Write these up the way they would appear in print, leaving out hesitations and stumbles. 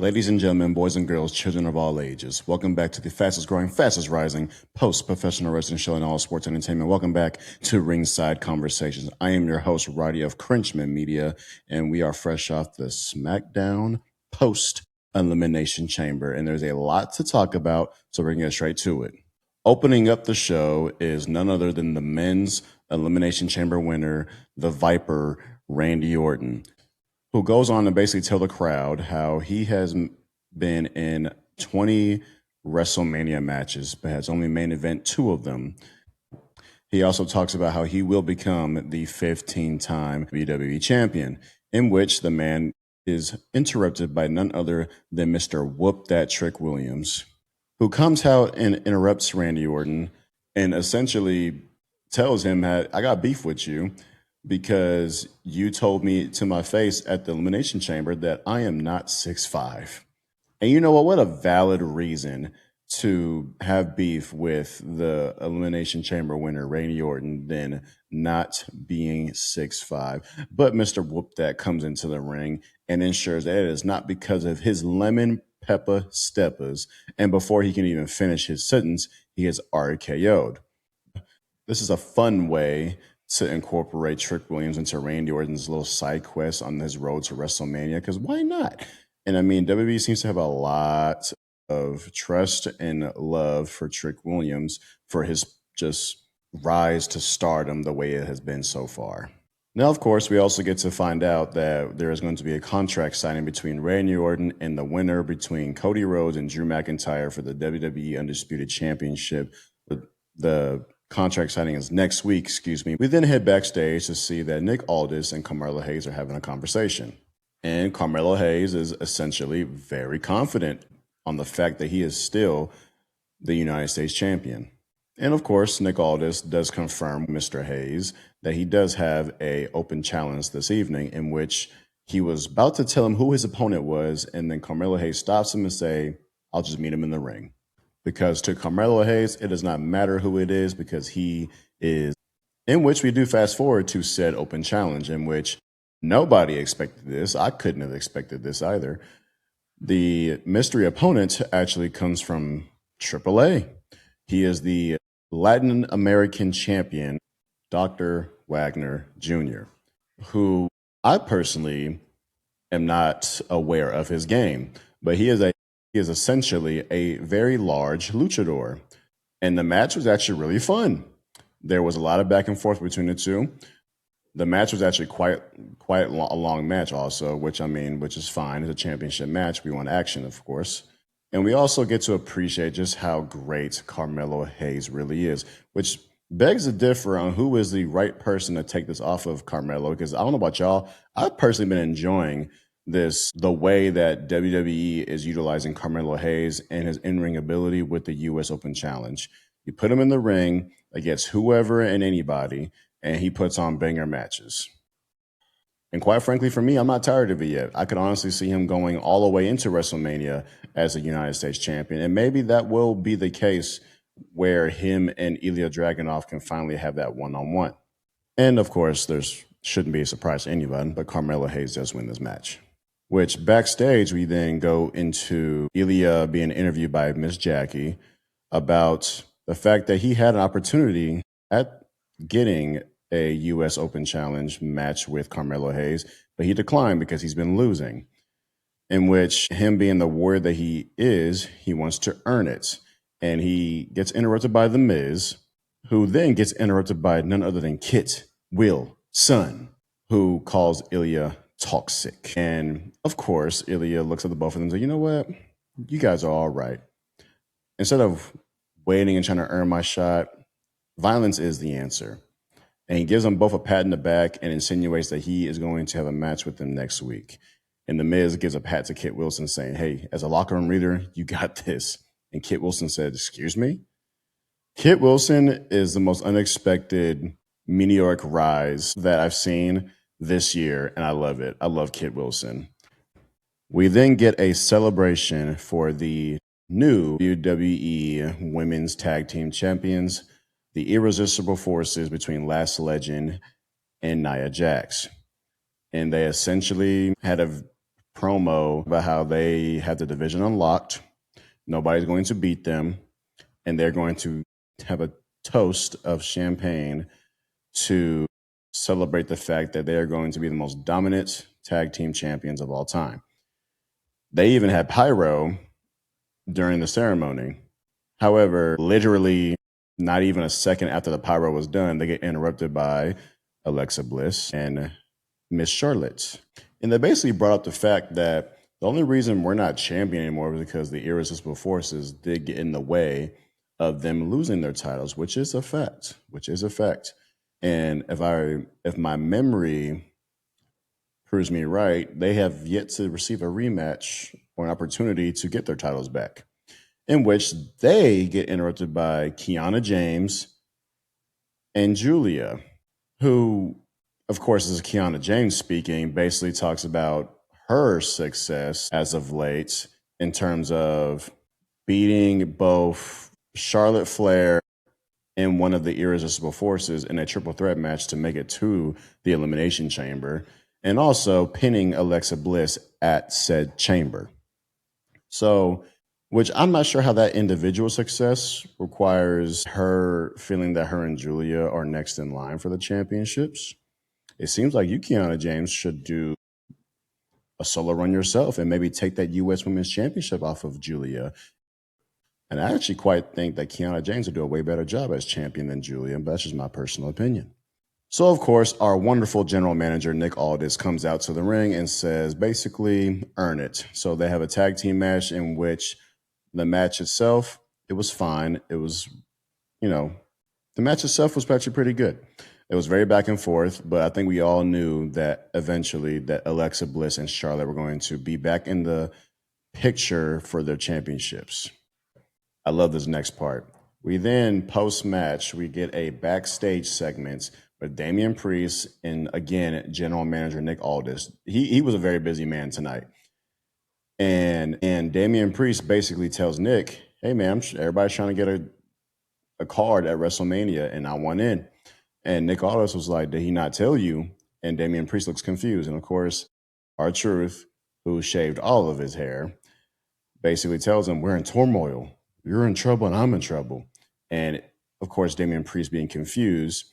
Ladies and gentlemen, boys and girls, children of all ages, welcome back to the fastest growing, fastest rising post-professional wrestling show in all sports entertainment. Welcome back to Ringside Conversations. I am your host, Roddy of Crinchman Media, and we are fresh off the SmackDown post-elimination chamber, and there's a lot to talk about, so we're going to get straight to it. Opening up the show is none other than the men's elimination chamber winner, the Viper, Randy Orton, who goes on to basically tell the crowd how he has been in 20 WrestleMania matches, but has only main event 2 of them. He also talks about how he will become the 15-time WWE champion, in which the man is interrupted by none other than Mr. Whoop That Trick Williams, who comes out and interrupts Randy Orton and essentially tells him that I got beef with you because you told me to my face at the Elimination Chamber that I am not 6'5". And you know what? What a valid reason to have beef with the Elimination Chamber winner, Randy Orton, than not being 6'5". But Mr. Whoop That comes into the ring and ensures that it is not because of his lemon pepper steppers. And before he can even finish his sentence, he is RKO'd. This is a fun way to incorporate Trick Williams into Randy Orton's little side quest on his road to WrestleMania, because why not? And I mean, WWE seems to have a lot of trust and love for Trick Williams for his just rise to stardom the way it has been so far. Now, of course, we also get to find out that there is going to be a contract signing between Randy Orton and the winner between Cody Rhodes and Drew McIntyre for the WWE Undisputed Championship. The contract signing is next week, We then head backstage to see that Nick Aldis and Carmelo Hayes are having a conversation. And Carmelo Hayes is essentially very confident on the fact that he is still the United States champion. And of course, Nick Aldis does confirm Mr. Hayes that he does have an open challenge this evening, in which he was about to tell him who his opponent was, and then Carmelo Hayes stops him and say, I'll just meet him in the ring. Because to Carmelo Hayes, it does not matter who it is, because he is, in which we do fast forward to said open challenge, in which nobody expected this. I couldn't have expected this either. The mystery opponent actually comes from AAA. He is the Latin American champion, Dr. Wagner Jr., who I personally am not aware of his game, but he is essentially a very large luchador. And the match was actually really fun. There was a lot of back and forth between the two. The match was actually quite a long match also, which is fine. It's a championship match. We want action, of course. And we also get to appreciate just how great Carmelo Hayes really is, which begs to differ on who is the right person to take this off of Carmelo, because I don't know about y'all, I've personally been enjoying the way that WWE is utilizing Carmelo Hayes and his in-ring ability with the U.S. Open Challenge. You put him in the ring against whoever and anybody, and he puts on banger matches. And quite frankly, for me, I'm not tired of it yet. I could honestly see him going all the way into WrestleMania as a United States champion. And maybe that will be the case where him and Ilya Dragunov can finally have that one-on-one. And of course, there shouldn't be a surprise to anyone, but Carmelo Hayes does win this match. Which backstage, we then go into Ilya being interviewed by Miss Jackie about the fact that he had an opportunity at getting a U.S. Open Challenge match with Carmelo Hayes, but he declined because he's been losing, in which him being the warrior that he is, he wants to earn it. And he gets interrupted by The Miz, who then gets interrupted by none other than Kit Wilson, who calls Ilya toxic. And of course, Ilya looks at the both of them and says, you know what? You guys are all right. Instead of waiting and trying to earn my shot, violence is the answer. And he gives them both a pat in the back and insinuates that he is going to have a match with them next week. And The Miz gives a pat to Kit Wilson saying, hey, as a locker room leader, you got this. And Kit Wilson said, excuse me? Kit Wilson is the most unexpected meteoric rise that I've seen this year, and I love it. I love Kit Wilson. We then get a celebration for the new WWE Women's Tag Team Champions, the irresistible forces between Lash Legend and Nia Jax. And they essentially had a promo about how they have the division unlocked. Nobody's going to beat them, and they're going to have a toast of champagne to celebrate the fact that they are going to be the most dominant tag team champions of all time. They even had pyro during the ceremony. However, literally not even a second after the pyro was done, they get interrupted by Alexa Bliss and Miss Charlotte. And they basically brought up the fact that the only reason we're not champion anymore was because the irresistible forces did get in the way of them losing their titles, which is a fact. And if my memory proves me right, they have yet to receive a rematch or an opportunity to get their titles back, in which they get interrupted by Kiana James and Julia, who, of course, is Kiana James speaking, basically talks about her success as of late in terms of beating both Charlotte Flair and one of the irresistible forces in a triple threat match to make it to the Elimination Chamber, and also pinning Alexa Bliss at said chamber. So, which I'm not sure how that individual success requires her feeling that her and Julia are next in line for the championships. It seems like you, Kiana James, should do a solo run yourself and maybe take that U.S. Women's Championship off of Julia. And I actually quite think that Kiana James would do a way better job as champion than Julia, but that's just my personal opinion. So, of course, our wonderful general manager, Nick Aldis, comes out to the ring and says, basically, earn it. So they have a tag team match in which the match itself, it was fine. It was, the match itself was actually pretty good. It was very back and forth, but I think we all knew that eventually that Alexa Bliss and Charlotte were going to be back in the picture for their championships. I love this next part. We then, post-match, we get a backstage segment with Damian Priest and, again, general manager Nick Aldis. He was a very busy man tonight. And Damian Priest basically tells Nick, hey, man, everybody's trying to get a card at WrestleMania, and I want in. And Nick Aldis was like, did he not tell you? And Damian Priest looks confused. And, of course, R-Truth, who shaved all of his hair, basically tells him, we're in turmoil. You're in trouble and I'm in trouble. And, of course, Damian Priest being confused,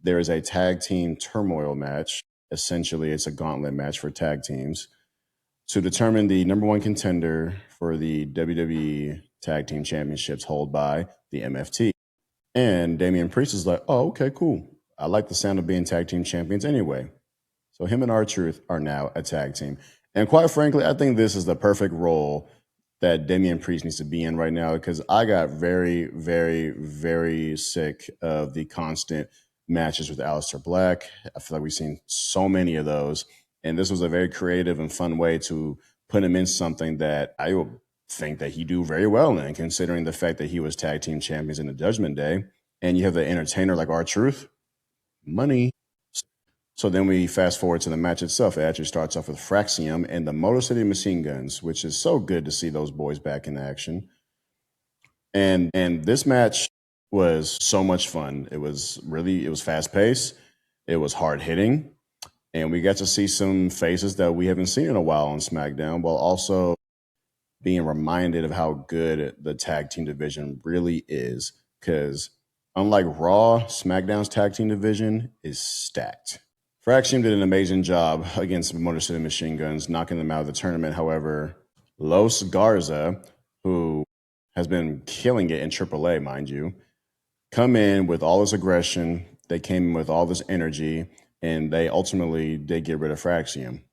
there is a tag team turmoil match. Essentially, it's a gauntlet match for tag teams to determine the number one contender for the WWE Tag Team Championships held by the MFT. And Damian Priest is like, oh, okay, cool. I like the sound of being tag team champions anyway. So him and R-Truth are now a tag team. And quite frankly, I think this is the perfect role that Damian Priest needs to be in right now, because I got very, very, very sick of the constant matches with Aleister Black. I feel like we've seen so many of those. And this was a very creative and fun way to put him in something that I would think that he do very well in, considering the fact that he was tag team champions in the Judgment Day. And you have the entertainer like R-Truth. Money. So then we fast forward to the match itself. It actually starts off with Fraxium and the Motor City Machine Guns, which is so good to see those boys back in action. And this match was so much fun. It was fast paced. It was hard hitting. And we got to see some faces that we haven't seen in a while on SmackDown, while also being reminded of how good the tag team division really is. Because unlike Raw, SmackDown's tag team division is stacked. Fraxium did an amazing job against Motor City Machine Guns, knocking them out of the tournament. However, Los Garza, who has been killing it in AAA, mind you, come in with all this aggression. They came in with all this energy, and they ultimately did get rid of Fraxium.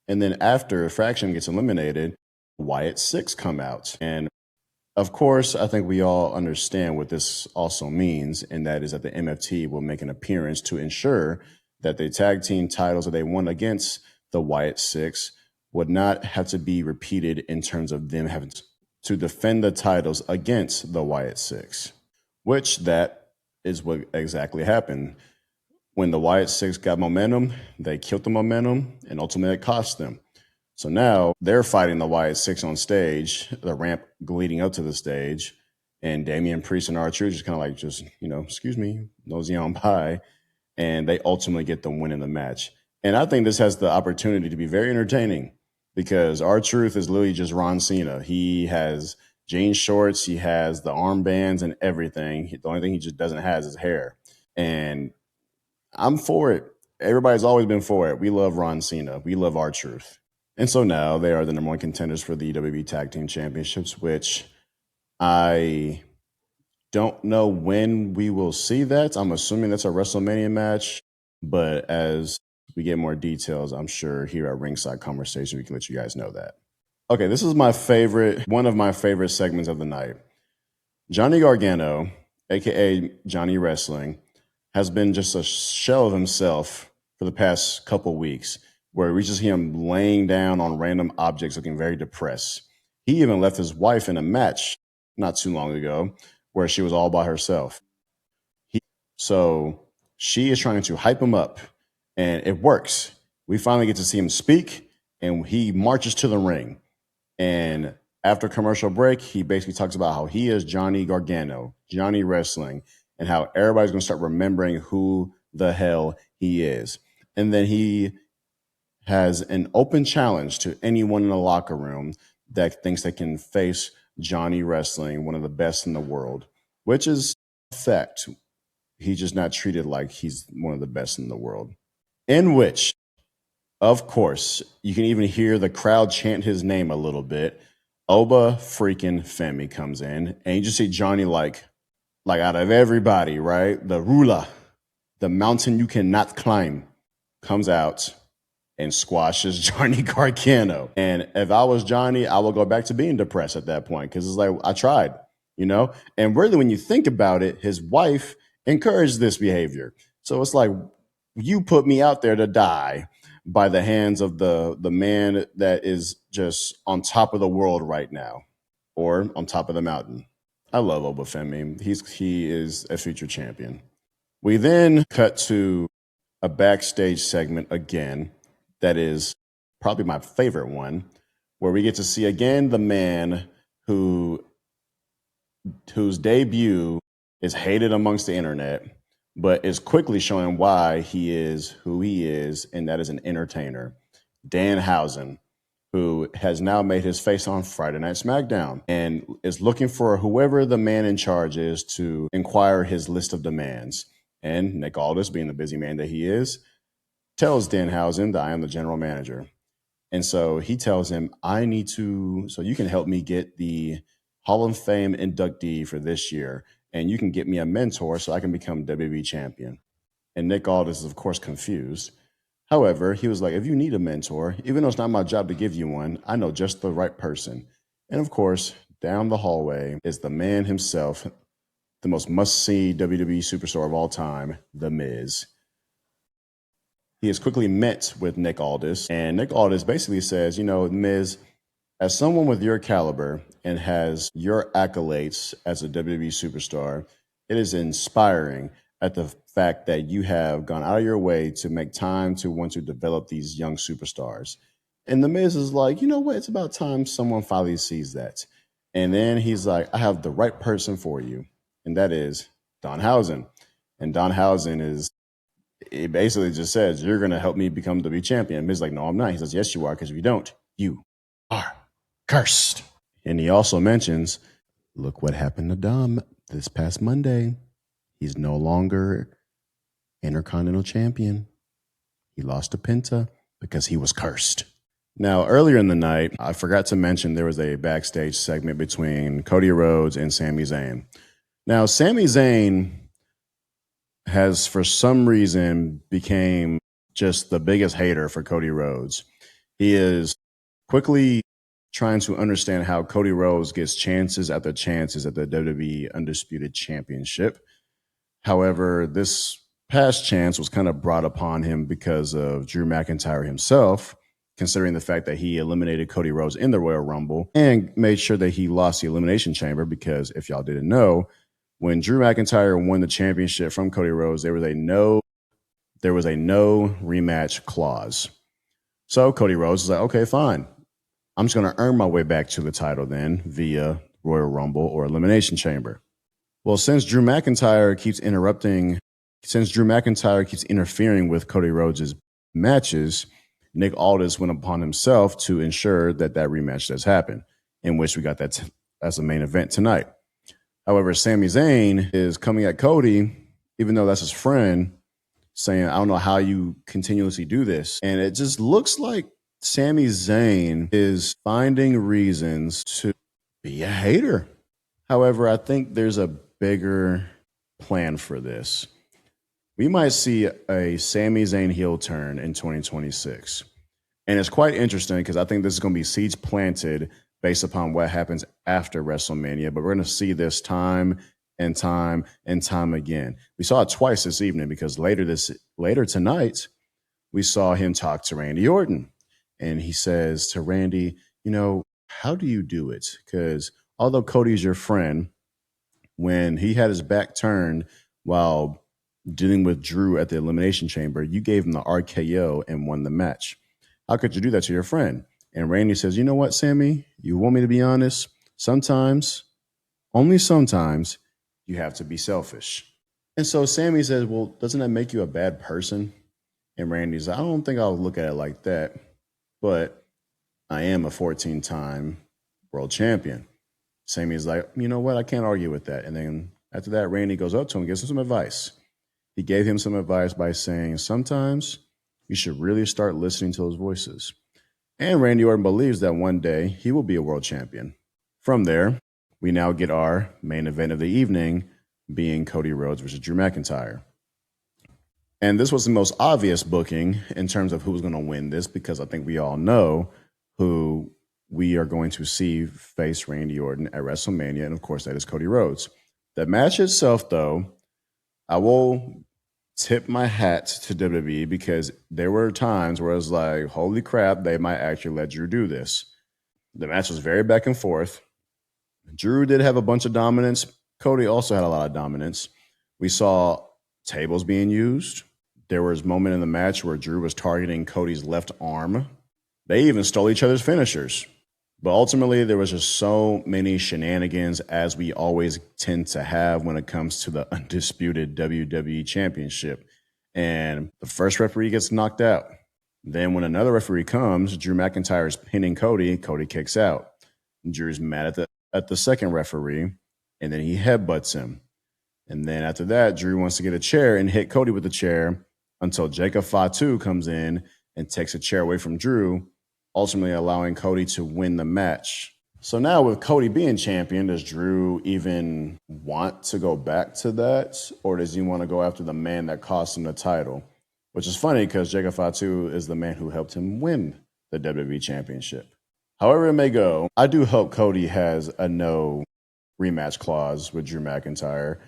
And then after Fraxium gets eliminated, Wyatt Six come out. And of course, I think we all understand what this also means, and that is that the MFT will make an appearance to ensure that the tag team titles that they won against the Wyatt Six would not have to be repeated in terms of them having to defend the titles against the Wyatt Six, which that is what exactly happened. When the Wyatt Six got momentum, they killed the momentum, and ultimately it cost them. So now they're fighting the Wyatt Six on stage, the ramp leading up to the stage, and Damian Priest and R-Truth just kind of like, excuse me, nosy on by. And they ultimately get the win in the match. And I think this has the opportunity to be very entertaining, because R-Truth is literally just Ron Cena. He has jean shorts, he has the armbands and everything. The only thing he just doesn't have is hair. And I'm for it. Everybody's always been for it. We love Ron Cena. We love R-Truth. And so now they are the number one contenders for the WWE Tag Team Championships, which I don't know when we will see that. I'm assuming that's a WrestleMania match, but as we get more details, I'm sure here at Ringside Conversation, we can let you guys know that. Okay, this is one of my favorite segments of the night. Johnny Gargano, aka Johnny Wrestling, has been just a shell of himself for the past couple weeks, where we just see him laying down on random objects looking very depressed. He even left his wife in a match not too long ago where she was all by herself. So she is trying to hype him up, and it works. We finally get to see him speak, and he marches to the ring. And after commercial break, he basically talks about how he is Johnny Gargano, Johnny Wrestling, and how everybody's going to start remembering who the hell he is. And then he has an open challenge to anyone in the locker room that thinks they can face Johnny Wrestling, one of the best in the world, which is a fact. He's just not treated like he's one of the best in the world. In which, of course, you can even hear the crowd chant his name a little bit. Oba freaking Femi comes in, and you just see Johnny like out of everybody, right? The ruler, the mountain you cannot climb, comes out and squashes Johnny Gargano. And if I was Johnny, I would go back to being depressed at that point, because it's like, I tried, you know? And really, when you think about it, his wife encouraged this behavior. So it's like, you put me out there to die by the hands of the man that is just on top of the world right now, or on top of the mountain. I love Obafemi. He is a future champion. We then cut to a backstage segment again that is probably my favorite one, where we get to see again the man whose debut is hated amongst the internet, but is quickly showing why he is who he is, and that is an entertainer. Danhausen, who has now made his face on Friday Night SmackDown and is looking for whoever the man in charge is to inquire his list of demands. And Nick Aldis, being the busy man that he is, tells Danhausen that I am the general manager. And so he tells him, so you can help me get the Hall of Fame inductee for this year, and you can get me a mentor so I can become WWE champion. And Nick Aldis is, of course, confused. However, he was like, if you need a mentor, even though it's not my job to give you one, I know just the right person. And of course, down the hallway is the man himself, the most must-see WWE superstar of all time, The Miz. He is quickly met with Nick Aldis, and Nick Aldis basically says, Miz, as someone with your caliber and has your accolades as a WWE superstar, it is inspiring at the fact that you have gone out of your way to make time to want to develop these young superstars. And The Miz is like, you know what? It's about time someone finally sees that. And then he's like, I have the right person for you. And that is Danhausen. And Danhausen it basically just says, you're going to help me become WWE champion. Miz is like, no, I'm not. He says, yes, you are. Because if you don't, you are cursed. And he also mentions, look what happened to Dom this past Monday. He's no longer Intercontinental Champion. He lost to Penta because he was cursed. Now, earlier in the night, I forgot to mention there was a backstage segment between Cody Rhodes and Sami Zayn. Now, Sami Zayn has, for some reason, became just the biggest hater for Cody Rhodes. He is quickly trying to understand how Cody Rhodes gets chances after chances at the WWE Undisputed Championship. However, this past chance was kind of brought upon him because of Drew McIntyre himself, considering the fact that he eliminated Cody Rhodes in the Royal Rumble and made sure that he lost the Elimination Chamber, because if y'all didn't know, when Drew McIntyre won the championship from Cody Rhodes, there was a no rematch clause. So Cody Rhodes was like, okay, fine. I'm just going to earn my way back to the title then via Royal Rumble or Elimination Chamber. Well, since Drew McIntyre keeps interfering with Cody Rhodes' matches, Nick Aldis went upon himself to ensure that rematch does happen, in which we got that as a main event tonight. However, Sami Zayn is coming at Cody, even though that's his friend, saying, I don't know how you continuously do this. And it just looks like Sami Zayn is finding reasons to be a hater. However, I think there's a bigger plan for this. We might see a Sami Zayn heel turn in 2026. And it's quite interesting because I think this is going to be seeds planted based upon what happens after WrestleMania. But we're going to see this time and time and time again. We saw it twice this evening because later tonight, we saw him talk to Randy Orton. And he says to Randy, how do you do it? Because although Cody's your friend, when he had his back turned while dealing with Drew at the Elimination Chamber, you gave him the RKO and won the match. How could you do that to your friend? And Randy says, you know what, Sammy? You want me to be honest? Sometimes, only sometimes, you have to be selfish. And so Sammy says, well, doesn't that make you a bad person? And Randy's like, I don't think I'll look at it like that, but I am a 14-time world champion. Sammy's like, you know what? I can't argue with that. And then after that, Randy goes up to him and gives him some advice. He gave him some advice by saying, sometimes you should really start listening to those voices. And Randy Orton believes that one day he will be a world champion. From there, we now get our main event of the evening being Cody Rhodes versus Drew McIntyre. And this was the most obvious booking in terms of who was going to win this, because I think we all know who we are going to see face Randy Orton at WrestleMania. And of course, that is Cody Rhodes. The match itself, though, I will tip my hat to WWE because there were times where I was like, holy crap, they might actually let Drew do this. The match was very back and forth. Drew did have a bunch of dominance. Cody also had a lot of dominance. We saw tables being used. There was a moment in the match where Drew was targeting Cody's left arm. They even stole each other's finishers. But ultimately, there was just so many shenanigans, as we always tend to have when it comes to the Undisputed WWE Championship. And the first referee gets knocked out. Then when another referee comes, Drew McIntyre is pinning Cody. Cody kicks out. Drew's mad at the second referee, and then he headbutts him. And then after that, Drew wants to get a chair and hit Cody with the chair until Jacob Fatu comes in and takes a chair away from Drew, ultimately allowing Cody to win the match. So now with Cody being champion, does Drew even want to go back to that? Or does he want to go after the man that cost him the title? Which is funny because Jacob Fatu is the man who helped him win the WWE Championship. However it may go, I do hope Cody has a no rematch clause with Drew McIntyre,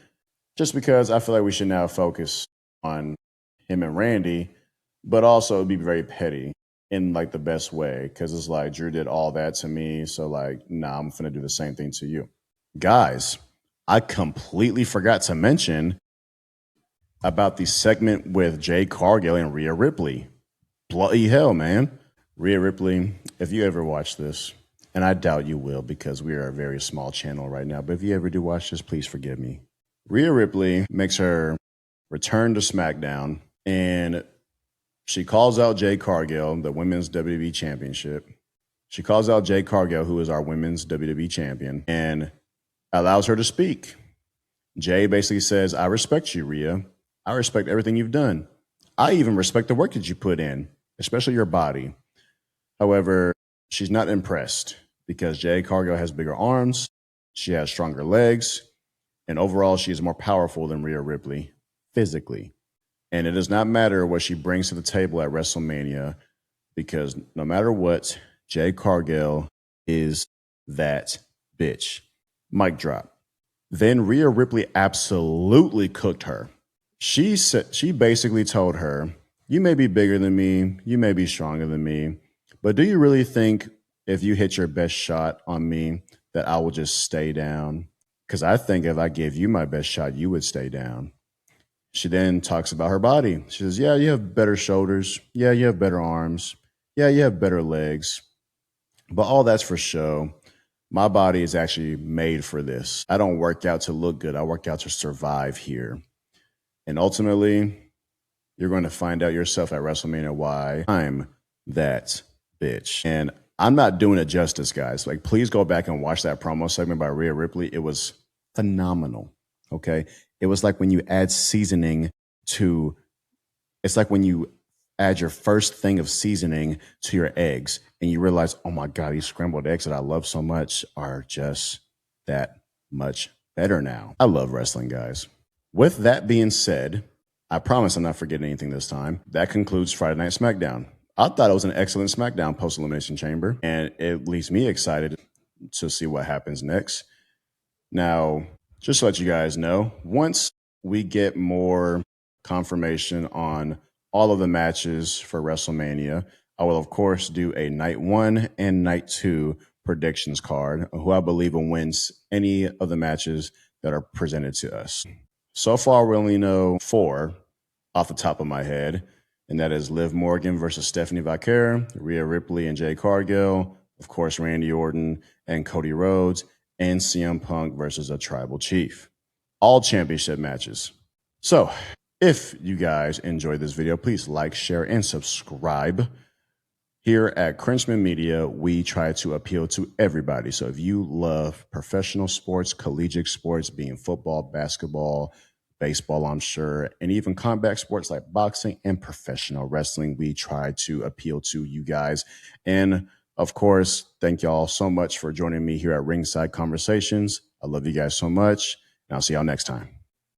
just because I feel like we should now focus on him and Randy, but also it'd be very petty in like the best way, because it's like Drew did all that to me, so like, nah, I'm finna do the same thing to you. Guys, I completely forgot to mention about the segment with Jade Cargill and Rhea Ripley. Bloody hell, man. Rhea Ripley, if you ever watch this, and I doubt you will because we are a very small channel right now, but if you ever do watch this, please forgive me. Rhea Ripley makes her return to SmackDown, and she calls out Jade Cargill, the Women's WWE Championship. She calls out Jade Cargill, who is our Women's WWE Champion, and allows her to speak. Jade basically says, I respect you, Rhea. I respect everything you've done. I even respect the work that you put in, especially your body. However, she's not impressed because Jade Cargill has bigger arms, she has stronger legs, and overall, she is more powerful than Rhea Ripley physically. And it does not matter what she brings to the table at WrestleMania, because no matter what, Jade Cargill is that bitch. Mic drop. Then Rhea Ripley absolutely cooked her. She basically told her, you may be bigger than me, you may be stronger than me, but do you really think if you hit your best shot on me that I will just stay down? Because I think if I gave you my best shot, you would stay down. She then talks about her body. She says, yeah, you have better shoulders. Yeah, you have better arms. Yeah, you have better legs. But all that's for show. My body is actually made for this. I don't work out to look good. I work out to survive here. And ultimately, you're going to find out yourself at WrestleMania why I'm that bitch. And I'm not doing it justice, guys. Like, please go back and watch that promo segment by Rhea Ripley. It was phenomenal. Okay. It was like when you add seasoning to, it's like when you add your first thing of seasoning to your eggs and you realize, oh my God, these scrambled eggs that I love so much are just that much better now. I love wrestling, guys. With that being said, I promise I'm not forgetting anything this time. That concludes Friday Night SmackDown. I thought it was an excellent SmackDown post-Elimination Chamber, and it leaves me excited to see what happens next. Now, just to let you guys know, once we get more confirmation on all of the matches for WrestleMania, I will, of course, do a night 1 and night 2 predictions card, who I believe will win any of the matches that are presented to us. So far, we only know 4 off the top of my head, and that is Liv Morgan versus Stephanie Vaquer, Rhea Ripley and Jade Cargill, of course, Randy Orton and Cody Rhodes, and CM Punk versus a tribal chief. All championship matches. So, if you guys enjoyed this video, please like, share, and subscribe. Here at Crinchman Media, we try to appeal to everybody. So if you love professional sports, collegiate sports, being football, basketball, baseball, I'm sure, and even combat sports like boxing and professional wrestling, we try to appeal to you guys. And of course, thank y'all so much for joining me here at Ringside Conversations. I love you guys so much, and I'll see y'all next time.